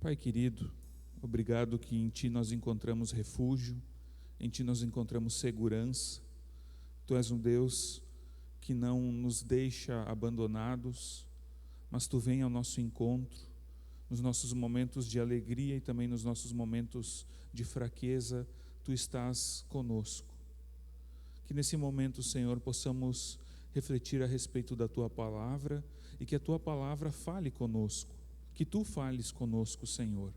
Pai querido, obrigado que em Ti nós encontramos refúgio, em Ti nós encontramos segurança. Tu és um Deus que não nos deixa abandonados, mas Tu vem ao nosso encontro, nos nossos momentos de alegria e também nos nossos momentos de fraqueza, Tu estás conosco. Que nesse momento, Senhor, possamos refletir a respeito da Tua palavra e que a Tua palavra fale conosco, que Tu fales conosco, Senhor.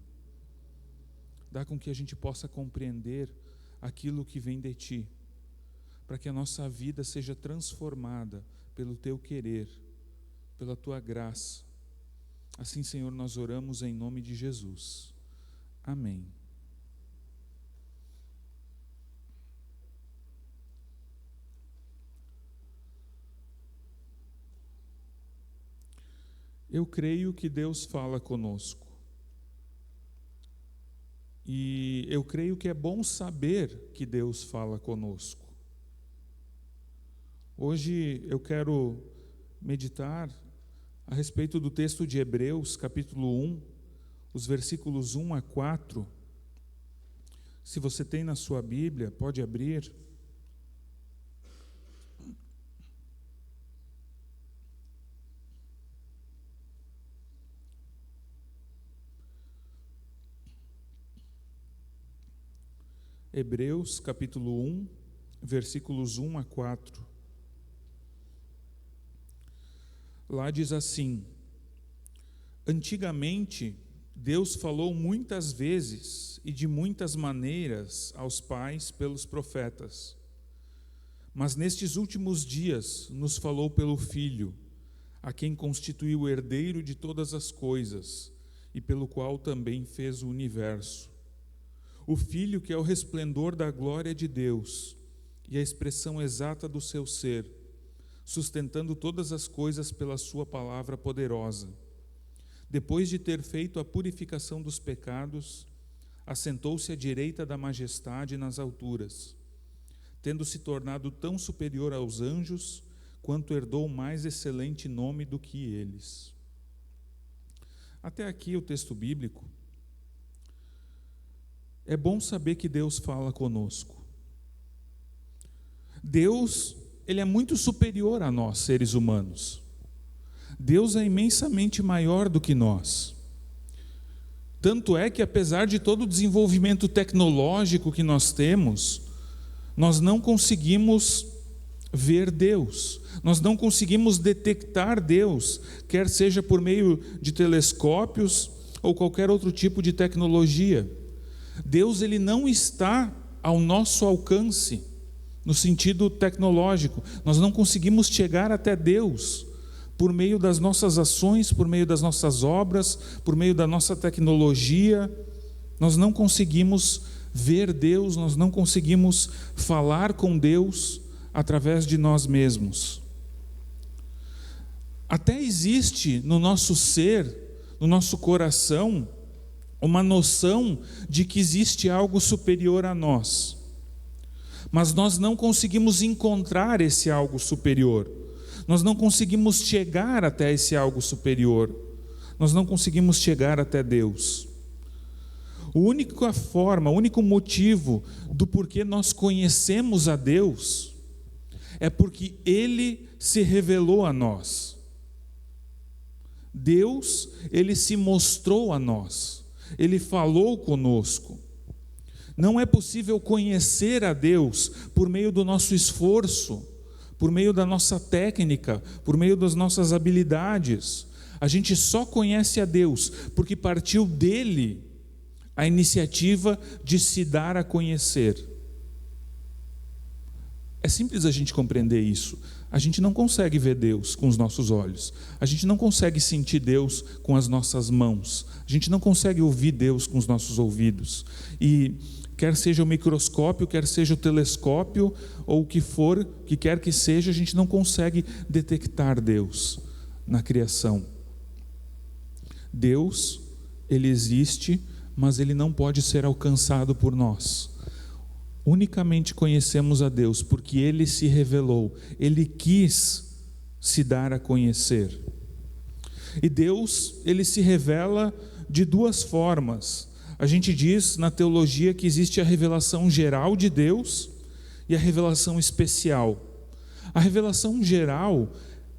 Dá com que a gente possa compreender aquilo que vem de Ti, para que a nossa vida seja transformada pelo Teu querer, pela Tua graça. Assim, Senhor, nós oramos em nome de Jesus. Amém. Eu creio que Deus fala conosco. E eu creio que é bom saber que Deus fala conosco. Hoje eu quero meditar a respeito do texto de Hebreus, capítulo 1, os versículos 1 a 4. Se você tem na sua Bíblia, pode abrir. Hebreus, capítulo 1, versículos 1 a 4. Lá diz assim: Antigamente, Deus falou muitas vezes e de muitas maneiras aos pais pelos profetas. Mas nestes últimos dias nos falou pelo Filho, a quem constituiu o herdeiro de todas as coisas e pelo qual também fez o universo. O Filho que é o resplendor da glória de Deus e a expressão exata do seu ser, sustentando todas as coisas pela sua palavra poderosa. Depois de ter feito a purificação dos pecados, assentou-se à direita da majestade nas alturas, tendo se tornado tão superior aos anjos, quanto herdou mais excelente nome do que eles. Até aqui o texto bíblico. É bom saber que Deus fala conosco. Deus, Ele é muito superior a nós, seres humanos. Deus é imensamente maior do que nós. Tanto é que, apesar de todo o desenvolvimento tecnológico que nós temos, nós não conseguimos ver Deus, nós não conseguimos detectar Deus, quer seja por meio de telescópios ou qualquer outro tipo de tecnologia. Deus, Ele não está ao nosso alcance, no sentido tecnológico. Nós não conseguimos chegar até Deus por meio das nossas ações, por meio das nossas obras, por meio da nossa tecnologia. Nós não conseguimos ver Deus, nós não conseguimos falar com Deus através de nós mesmos. Até existe no nosso ser, no nosso coração, uma noção de que existe algo superior a nós, mas nós não conseguimos encontrar esse algo superior, nós não conseguimos chegar até esse algo superior, nós não conseguimos chegar até Deus. A única forma, o único motivo do porquê nós conhecemos a Deus é porque Ele se revelou a nós. Deus, Ele se mostrou a nós. Ele falou conosco. Não é possível conhecer a Deus por meio do nosso esforço, por meio da nossa técnica, por meio das nossas habilidades. A gente só conhece a Deus porque partiu dele a iniciativa de se dar a conhecer. É simples a gente compreender isso. A gente não consegue ver Deus com os nossos olhos. A gente não consegue sentir Deus com as nossas mãos. A gente não consegue ouvir Deus com os nossos ouvidos. E quer seja o microscópio, quer seja o telescópio, ou o que for, que quer que seja, a gente não consegue detectar Deus na criação. Deus, Ele existe, mas Ele não pode ser alcançado por nós. Unicamente conhecemos a Deus porque Ele se revelou, Ele quis se dar a conhecer. E Deus, Ele se revela de duas formas. A gente diz na teologia que existe a revelação geral de Deus e a revelação especial. A revelação geral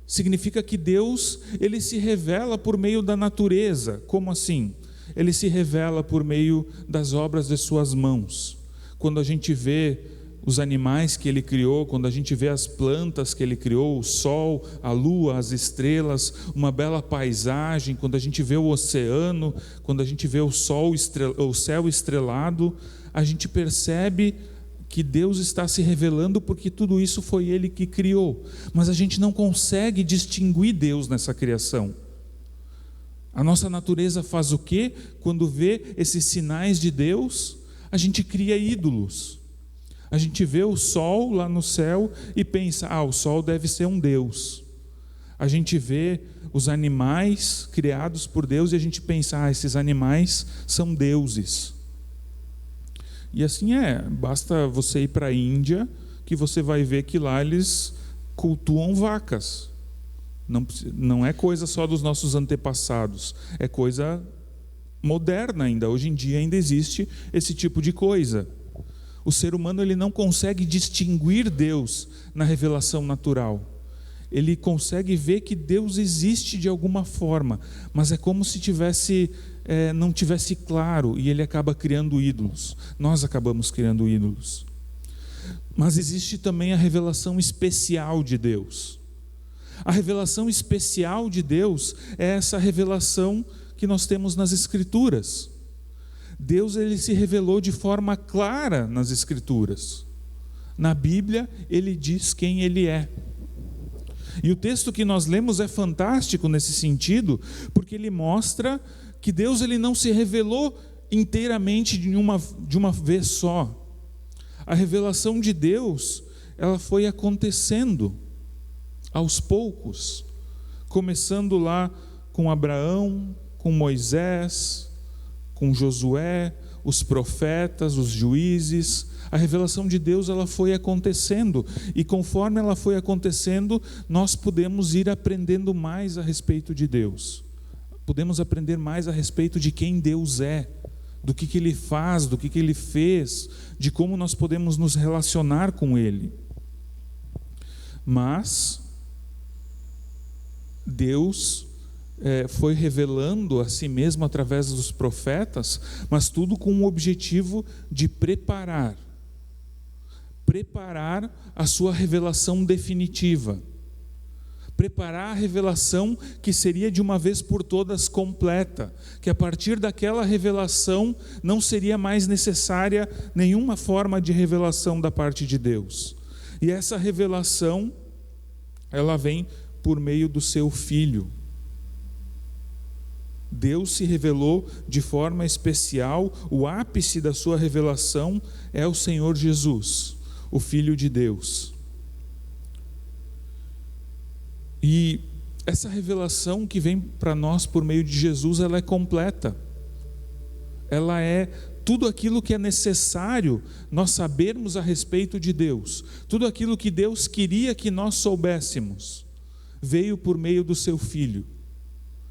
significa que Deus, ele se revela por meio da natureza. Como assim? Ele se revela por meio das obras de suas mãos. Quando a gente vê os animais que ele criou, quando a gente vê as plantas que ele criou, o sol, a lua, as estrelas, uma bela paisagem, quando a gente vê o oceano, quando a gente vê o céu estrelado, a gente percebe que Deus está se revelando porque tudo isso foi Ele que criou. Mas a gente não consegue distinguir Deus nessa criação. A nossa natureza faz o quê? Quando vê esses sinais de Deus, a gente cria ídolos. A gente vê o sol lá no céu e pensa, o sol deve ser um Deus. A gente vê os animais criados por Deus e a gente pensa, esses animais são deuses. E assim basta você ir para a Índia que você vai ver que lá eles cultuam vacas. Não é coisa só dos nossos antepassados, é coisa moderna ainda. Hoje em dia ainda existe esse tipo de coisa. O ser humano ele não consegue distinguir Deus na revelação natural. Ele consegue ver que Deus existe de alguma forma, mas é como se não tivesse claro, e ele acaba criando ídolos. Nós acabamos criando ídolos. Mas existe também a revelação especial de Deus. A revelação especial de Deus é essa revelação que nós temos nas Escrituras. Deus ele se revelou de forma clara nas Escrituras. Na Bíblia, ele diz quem ele é. E o texto que nós lemos é fantástico nesse sentido, porque ele mostra que Deus ele não se revelou inteiramente de uma vez só. A revelação de Deus, ela foi acontecendo aos poucos, começando lá com Abraão, com Moisés, com Josué, os profetas, os juízes. A revelação de Deus ela foi acontecendo, e conforme ela foi acontecendo, nós podemos ir aprendendo mais a respeito de Deus. Podemos aprender mais a respeito de quem Deus é, do que Ele faz, do que Ele fez, de como nós podemos nos relacionar com Ele. Mas Deus foi revelando a si mesmo através dos profetas, mas tudo com o objetivo de preparar a sua revelação definitiva, preparar a revelação que seria de uma vez por todas completa, que a partir daquela revelação não seria mais necessária nenhuma forma de revelação da parte de Deus. E essa revelação, ela vem por meio do seu Filho. Deus se revelou de forma especial, o ápice da sua revelação é o Senhor Jesus, o Filho de Deus. E essa revelação que vem para nós por meio de Jesus, ela é completa. Ela é tudo aquilo que é necessário nós sabermos a respeito de Deus. Tudo aquilo que Deus queria que nós soubéssemos, veio por meio do seu Filho.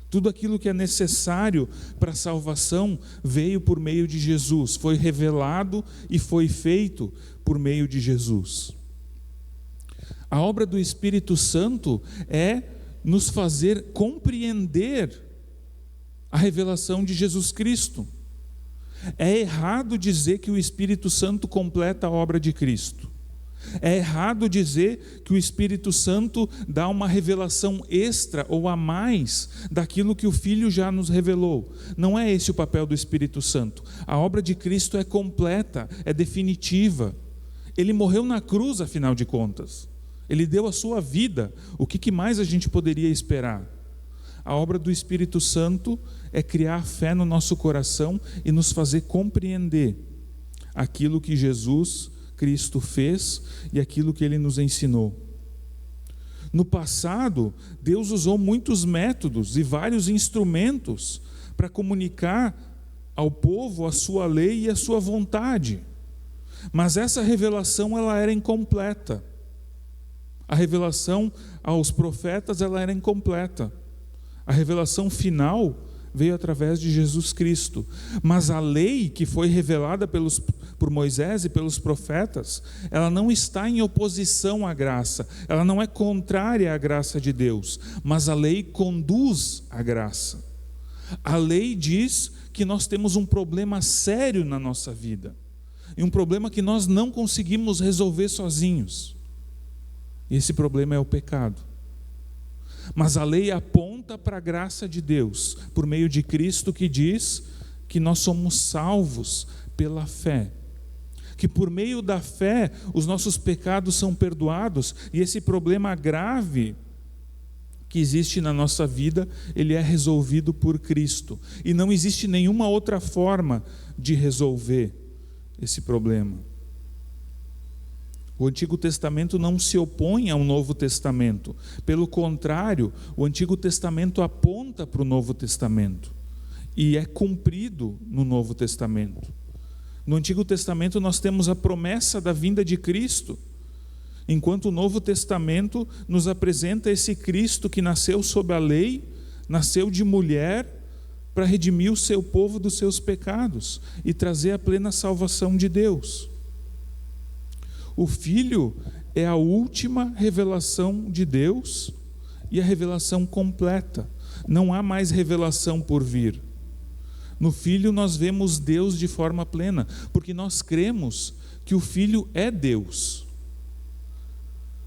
Tudo aquilo que é necessário para a salvação veio por meio de Jesus, foi revelado e foi feito por meio de Jesus. A obra do Espírito Santo é nos fazer compreender a revelação de Jesus Cristo. É errado dizer que o Espírito Santo completa a obra de Cristo. É errado dizer que o Espírito Santo dá uma revelação extra ou a mais daquilo que o Filho já nos revelou. Não é esse o papel do Espírito Santo. A obra de Cristo é completa, é definitiva. Ele morreu na cruz, afinal de contas. Ele deu a sua vida. O que mais a gente poderia esperar? A obra do Espírito Santo é criar fé no nosso coração e nos fazer compreender aquilo que Jesus Cristo fez e aquilo que Ele nos ensinou. No passado, Deus usou muitos métodos e vários instrumentos para comunicar ao povo a sua lei e a sua vontade. Mas essa revelação ela era incompleta. A revelação aos profetas ela era incompleta. A revelação final veio através de Jesus Cristo. Mas a lei que foi revelada por Moisés e pelos profetas, ela não está em oposição à graça, ela não é contrária à graça de Deus, mas a lei conduz à graça. A lei diz que nós temos um problema sério na nossa vida, e um problema que nós não conseguimos resolver sozinhos. E esse problema é o pecado. Mas a lei aponta para a graça de Deus, por meio de Cristo, que diz que nós somos salvos pela fé. Que por meio da fé os nossos pecados são perdoados, e esse problema grave que existe na nossa vida, ele é resolvido por Cristo. E não existe nenhuma outra forma de resolver esse problema. O Antigo Testamento não se opõe ao Novo Testamento. Pelo contrário, o Antigo Testamento aponta para o Novo Testamento e é cumprido no Novo Testamento. No Antigo Testamento nós temos a promessa da vinda de Cristo, enquanto o Novo Testamento nos apresenta esse Cristo que nasceu sob a lei, nasceu de mulher, para redimir o seu povo dos seus pecados e trazer a plena salvação de Deus. O Filho é a última revelação de Deus e a revelação completa. Não há mais revelação por vir. No Filho nós vemos Deus de forma plena, porque nós cremos que o Filho é Deus.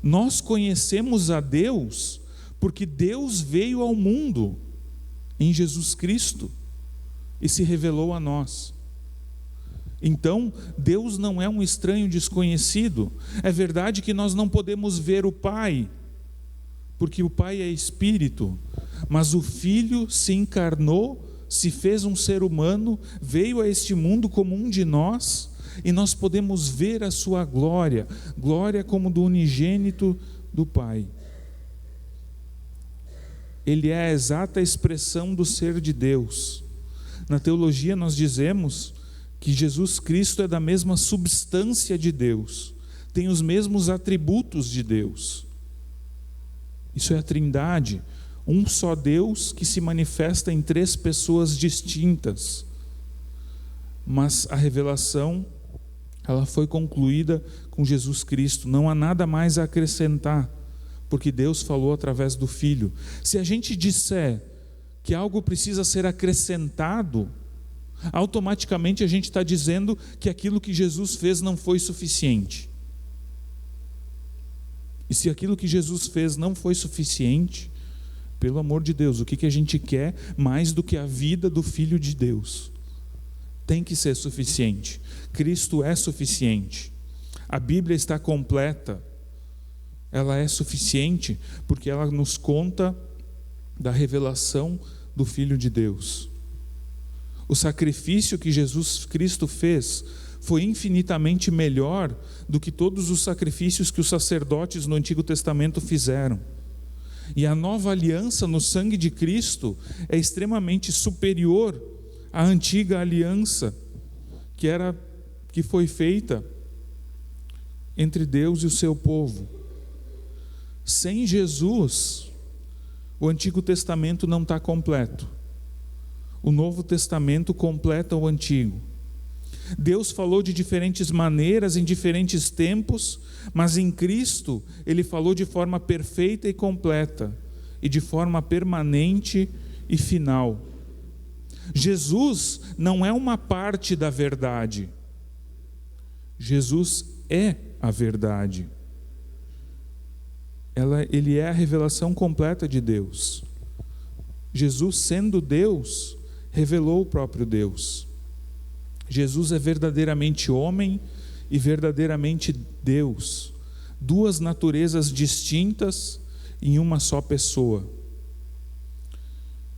Nós conhecemos a Deus porque Deus veio ao mundo em Jesus Cristo e se revelou a nós. Então, Deus não é um estranho desconhecido. É verdade que nós não podemos ver o Pai, porque o Pai é Espírito, mas o Filho se encarnou, se fez um ser humano, veio a este mundo como um de nós, e nós podemos ver a sua glória, glória como do unigênito do Pai. Ele é a exata expressão do ser de Deus. Na teologia nós dizemos que Jesus Cristo é da mesma substância de Deus, tem os mesmos atributos de Deus. Isso é a Trindade, um só Deus que se manifesta em três pessoas distintas. Mas a revelação, ela foi concluída com Jesus Cristo, não há nada mais a acrescentar, porque Deus falou através do Filho. Se a gente disser que algo precisa ser acrescentado, automaticamente a gente está dizendo que aquilo que Jesus fez não foi suficiente. E se aquilo que Jesus fez não foi suficiente, pelo amor de Deus, o que a gente quer mais do que a vida do Filho de Deus? Tem que ser suficiente. Cristo é suficiente. A Bíblia está completa. Ela é suficiente porque ela nos conta da revelação do Filho de Deus. O sacrifício que Jesus Cristo fez foi infinitamente melhor do que todos os sacrifícios que os sacerdotes no Antigo Testamento fizeram. E a nova aliança no sangue de Cristo é extremamente superior à antiga aliança que foi feita entre Deus e o seu povo. Sem Jesus, o Antigo Testamento não está completo. O Novo Testamento completa o Antigo. Deus falou de diferentes maneiras, em diferentes tempos, mas em Cristo Ele falou de forma perfeita e completa, e de forma permanente e final. Jesus não é uma parte da verdade. Jesus é a verdade. Ele é a revelação completa de Deus. Jesus, sendo Deus, revelou o próprio Deus. Jesus é verdadeiramente homem e verdadeiramente Deus, duas naturezas distintas em uma só pessoa.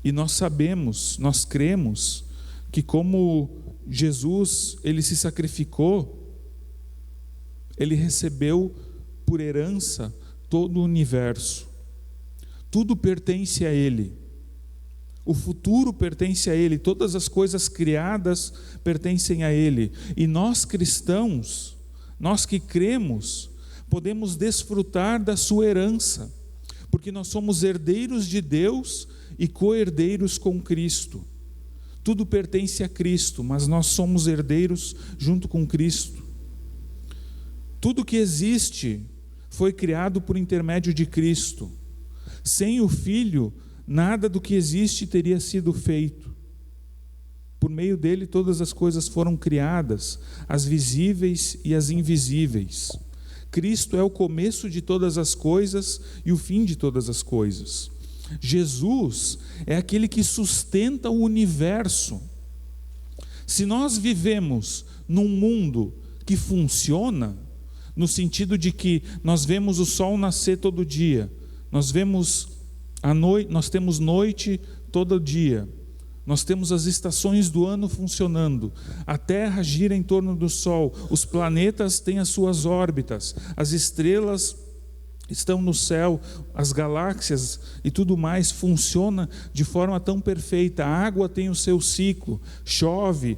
E nós sabemos, nós cremos que como Jesus, ele se sacrificou, ele recebeu por herança todo o universo. Tudo pertence a ele. O futuro pertence a Ele, todas as coisas criadas pertencem a Ele. E nós cristãos, nós que cremos, podemos desfrutar da sua herança, porque nós somos herdeiros de Deus e co-herdeiros com Cristo. Tudo pertence a Cristo, mas nós somos herdeiros junto com Cristo. Tudo que existe foi criado por intermédio de Cristo. Sem o Filho, nada do que existe teria sido feito. Por meio dele, todas as coisas foram criadas, as visíveis e as invisíveis. Cristo é o começo de todas as coisas e o fim de todas as coisas. Jesus é aquele que sustenta o universo. Se nós vivemos num mundo que funciona, no sentido de que nós vemos o sol nascer todo dia, nós temos noite todo dia, nós temos as estações do ano funcionando, a Terra gira em torno do Sol, os planetas têm as suas órbitas, as estrelas estão no céu, as galáxias e tudo mais funciona de forma tão perfeita. A água tem o seu ciclo, chove,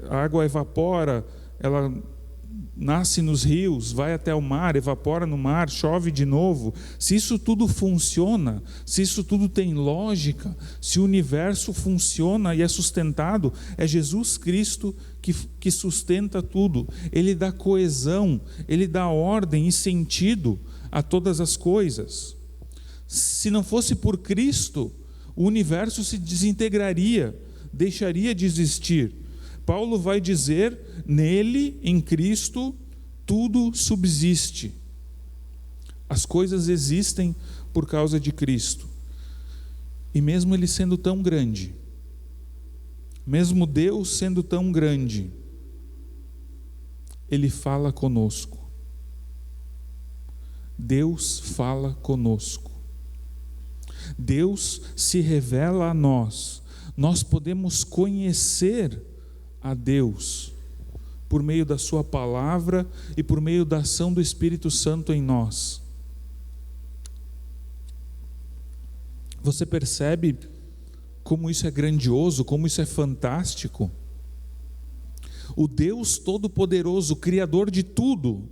a água evapora, ela nasce nos rios, vai até o mar, evapora no mar, chove de novo. Se isso tudo funciona, se isso tudo tem lógica, se o universo funciona e é sustentado, é Jesus Cristo que sustenta tudo. Ele dá coesão, ele dá ordem e sentido a todas as coisas. Se não fosse por Cristo, o universo se desintegraria, deixaria de existir. Paulo vai dizer: nele, em Cristo, tudo subsiste. As coisas existem por causa de Cristo. E mesmo ele sendo tão grande, mesmo Deus sendo tão grande, ele fala conosco. Deus fala conosco. Deus se revela a nós. Nós podemos conhecer a Deus por meio da sua palavra e por meio da ação do Espírito Santo em nós. Você percebe como isso é grandioso, como isso é fantástico? O Deus Todo-Poderoso, Criador de tudo,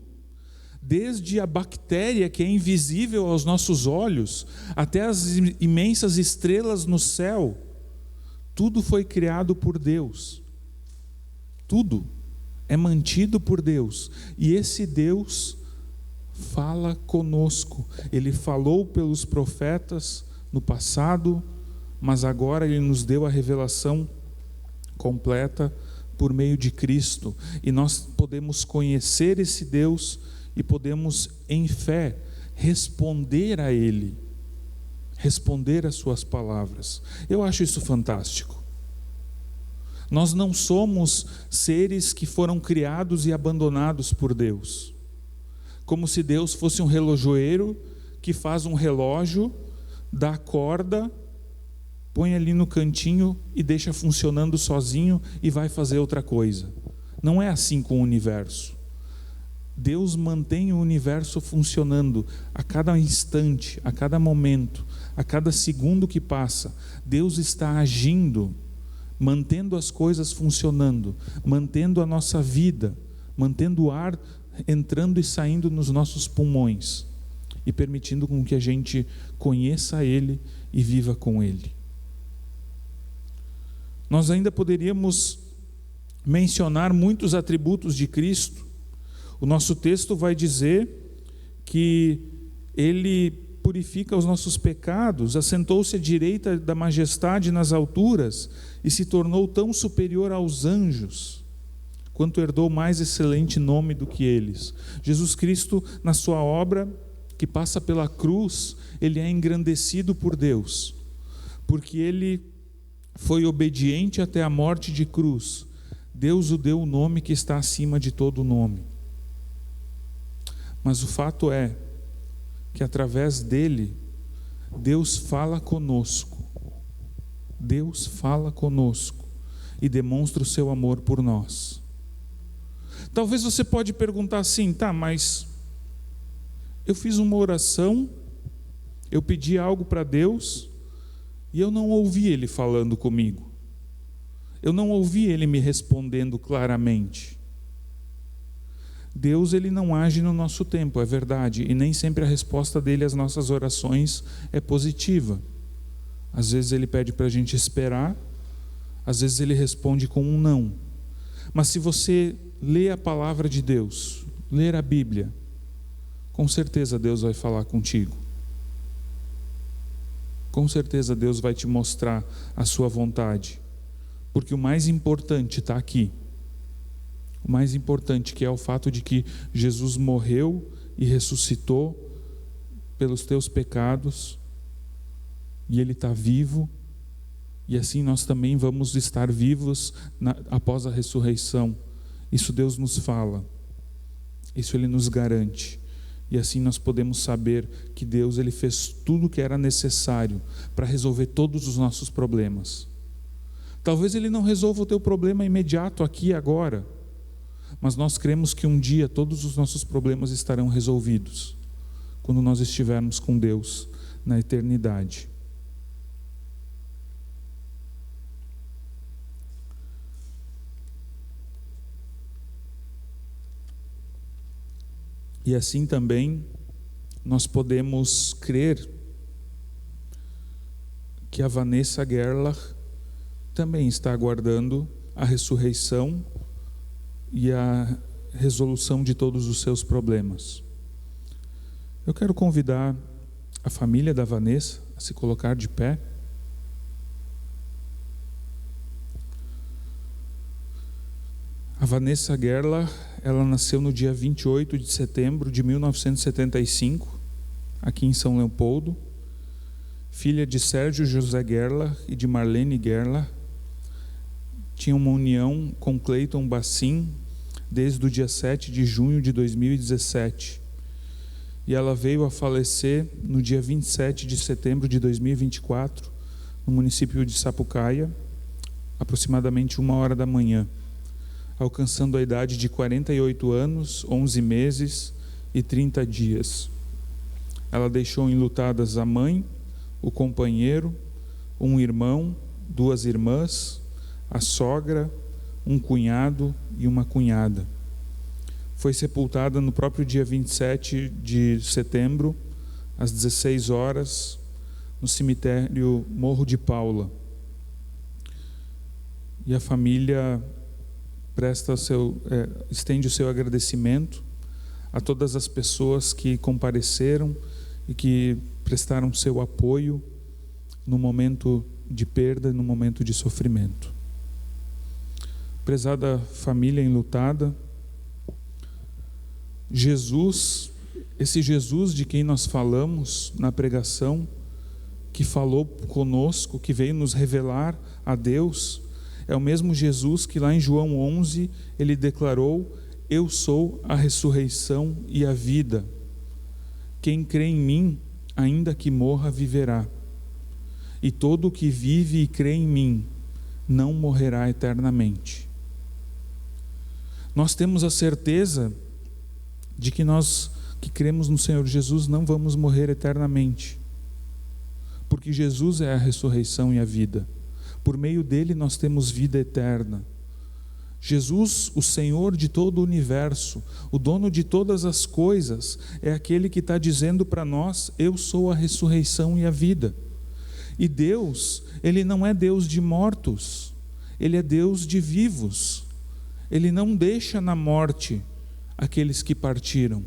desde a bactéria que é invisível aos nossos olhos, até as imensas estrelas no céu, tudo foi criado por Deus. Tudo é mantido por Deus. E esse Deus fala conosco. Ele falou pelos profetas no passado, mas agora Ele nos deu a revelação completa por meio de Cristo. E nós podemos conhecer esse Deus e podemos, em fé, responder a Ele, responder às suas palavras. Eu acho isso fantástico. Nós não somos seres que foram criados e abandonados por Deus, como se Deus fosse um relojoeiro que faz um relógio, dá corda, põe ali no cantinho e deixa funcionando sozinho e vai fazer outra coisa. Não é assim com o universo. Deus mantém o universo funcionando a cada instante, a cada momento, a cada segundo que passa. Deus está agindo, mantendo as coisas funcionando, mantendo a nossa vida, mantendo o ar entrando e saindo nos nossos pulmões e permitindo com que a gente conheça Ele e viva com Ele. Nós ainda poderíamos mencionar muitos atributos de Cristo. O nosso texto vai dizer que Ele purifica os nossos pecados, assentou-se à direita da majestade nas alturas e se tornou tão superior aos anjos, quanto herdou mais excelente nome do que eles. Jesus Cristo, na sua obra, que passa pela cruz, Ele é engrandecido por Deus, porque Ele foi obediente até a morte de cruz. Deus o deu o nome que está acima de todo nome. Mas o fato é que através dele, Deus fala conosco. Deus fala conosco e demonstra o seu amor por nós. Talvez você pode perguntar assim: tá, mas eu fiz uma oração, eu pedi algo para Deus e eu não ouvi Ele falando comigo. Eu não ouvi Ele me respondendo claramente. Deus, Ele não age no nosso tempo, é verdade, e nem sempre a resposta dele às nossas orações é positiva. Às vezes Ele pede para a gente esperar, Às vezes Ele responde com um não. Mas se você lê a palavra de Deus, ler a Bíblia, com certeza Deus vai falar contigo. Com certeza Deus vai te mostrar a sua vontade. Porque o mais importante está aqui. O mais importante, que é o fato de que Jesus morreu e ressuscitou pelos teus pecados, e Ele está vivo, e assim nós também vamos estar vivos após a ressurreição. Isso Deus nos fala, isso Ele nos garante, e assim nós podemos saber que Deus Ele fez tudo o que era necessário para resolver todos os nossos problemas. Talvez Ele não resolva o teu problema imediato aqui e agora, mas nós cremos que um dia todos os nossos problemas estarão resolvidos, quando nós estivermos com Deus na eternidade. E assim também nós podemos crer que a Vanessa Gerlach também está aguardando a ressurreição e a resolução de todos os seus problemas. Eu quero convidar a família da Vanessa a se colocar de pé. A Vanessa Gerlach, ela nasceu no dia 28 de setembro de 1975, aqui em São Leopoldo, filha de Sérgio José Gerlach e de Marlene Gerlach. Tinha uma união com Cleiton Bassim desde o dia 7 de junho de 2017. E ela veio a falecer no dia 27 de setembro de 2024, no município de Sapucaia, aproximadamente 1h da manhã, alcançando a idade de 48 anos, 11 meses e 30 dias. Ela deixou enlutadas a mãe, o companheiro, um irmão, 2 irmãs, a sogra, um cunhado e uma cunhada. Foi sepultada no próprio dia 27 de setembro, às 16 horas, no cemitério Morro de Paula. E a família estende o seu agradecimento a todas as pessoas que compareceram e que prestaram seu apoio no momento de perda e no momento de sofrimento. Prezada família enlutada, Jesus, esse Jesus de quem nós falamos na pregação, que falou conosco, que veio nos revelar a Deus, é o mesmo Jesus que lá em João 11, ele declarou: eu sou a ressurreição e a vida. Quem crê em mim, ainda que morra, viverá. E todo o que vive e crê em mim, não morrerá eternamente. Nós temos a certeza de que nós que cremos no Senhor Jesus não vamos morrer eternamente, porque Jesus é a ressurreição e a vida. Por meio dele nós temos vida eterna. Jesus, o Senhor de todo o universo, o dono de todas as coisas, é aquele que está dizendo para nós: eu sou a ressurreição e a vida. E Deus, Ele não é Deus de mortos, Ele é Deus de vivos. Ele não deixa na morte aqueles que partiram.